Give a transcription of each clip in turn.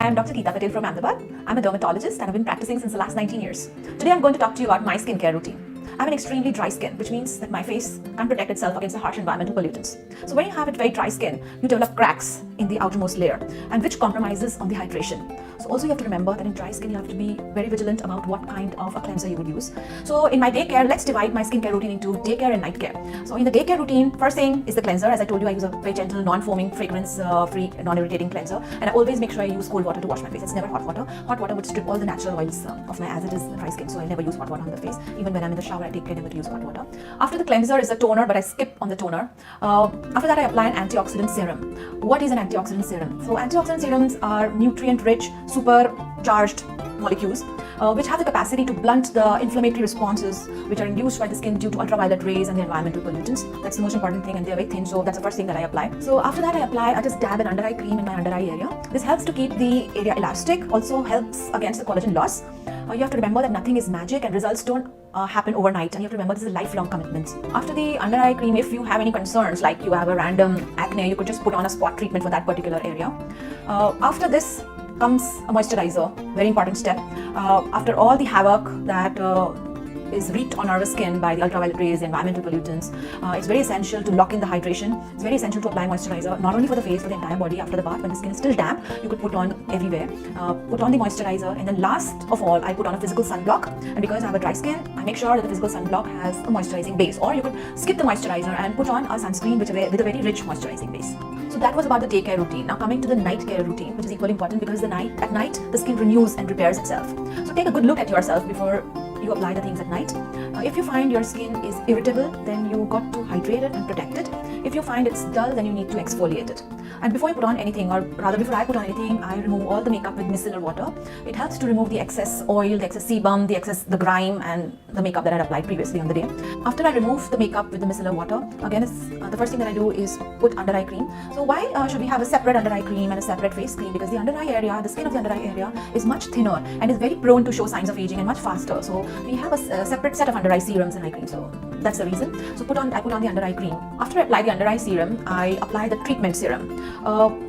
I'm Dr. Geeta Patel from Ahmedabad. I'm a dermatologist and I've been practicing since the last 19 years. Today I'm going to talk to you about my skincare routine. I have an extremely dry skin, which means that my face can't protect itself against the harsh environmental pollutants. So when you have a very dry skin, you develop cracks in the outermost layer, and which compromises on the hydration. So also you have to remember that in dry skin you have to be very vigilant about what kind of a cleanser you would use. So in my day care, let's divide my skincare routine into day care and night care. So in the day care routine, first thing is the cleanser. As I told you, I use a very gentle, non-foaming, fragrance-free, non-irritating cleanser, and I always make sure I use cold water to wash my face. It's never hot water. Hot water would strip all the natural oils of my as it is dry skin, so I never use hot water on the face. Even when I'm in the shower, I take care never to use hot water. After the cleanser is the toner, but I skip on the toner. After that, I apply an antioxidant serum. What is an antioxidant serum? So antioxidant serums are nutrient-rich, supercharged molecules which have the capacity to blunt the inflammatory responses which are induced by the skin due to ultraviolet rays and the environmental pollutants. That's the most important thing, and they're very thin, so that's the first thing that I apply. So after that, I just dab an under eye cream in my under eye area. This helps to keep the area elastic, also helps against the collagen loss. You have to remember that nothing is magic and results don't happen overnight, and you have to remember this is a lifelong commitment. After the under eye cream, if you have any concerns like you have a random acne, you could just put on a spot treatment for that particular area. After this comes a moisturizer, very important step. After all the havoc that is wreaked on our skin by the ultraviolet rays, the environmental pollutants, it's very essential to lock in the hydration. It's very essential to apply moisturizer, not only for the face, but the entire body after the bath. When the skin is still damp, you could put on everywhere. Put on the moisturizer, and then last of all, I put on a physical sunblock. And because I have a dry skin, I make sure that the physical sunblock has a moisturizing base. Or you could skip the moisturizer and put on a sunscreen with a very rich moisturizing base. So that was about the day care routine. Now coming to the night care routine, which is equally important because at night, the skin renews and repairs itself. So take a good look at yourself before you apply the things at night. If you find your skin is irritable, then you got to hydrate it and protect it. If you find it's dull, then you need to exfoliate it. And before you put on anything, or rather before I put on anything, I remove all the makeup with micellar water. It helps to remove the excess oil, the excess sebum, the grime, and the makeup that I had applied previously on the day. After I remove the makeup with the micellar water, again, the first thing that I do is put under eye cream. So why should we have a separate under eye cream and a separate face cream? Because the under eye area, the skin of the under eye area is much thinner and is very prone to show signs of aging and much faster. So we have a separate set of under eye serums and eye cream. So that's the reason. So I put on the under eye cream. After I apply the under eye serum, I apply the treatment serum.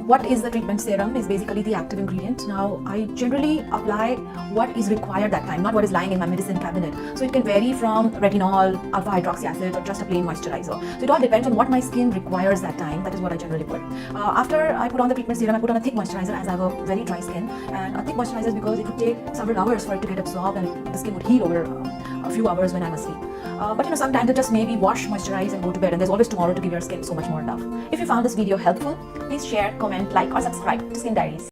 What is the treatment serum? Is basically the active ingredient. Now I generally apply what is required that time, not what is lying in my medicine cabinet. So it can vary from retinol, alpha hydroxy acid, or just a plain moisturizer. So it all depends on what my skin requires that time. That is what I generally put. After I put on the treatment serum, I put on a thick moisturizer as I have a very dry skin. And a thick moisturizer is because it would take several hours for it to get absorbed, and the skin would heal over a few hours when I'm asleep. But sometimes it just maybe wash, moisturize, and go to bed, and there's always tomorrow to give your skin so much more love. If you found this video helpful, please share, comment, like, or subscribe to Skin Diaries.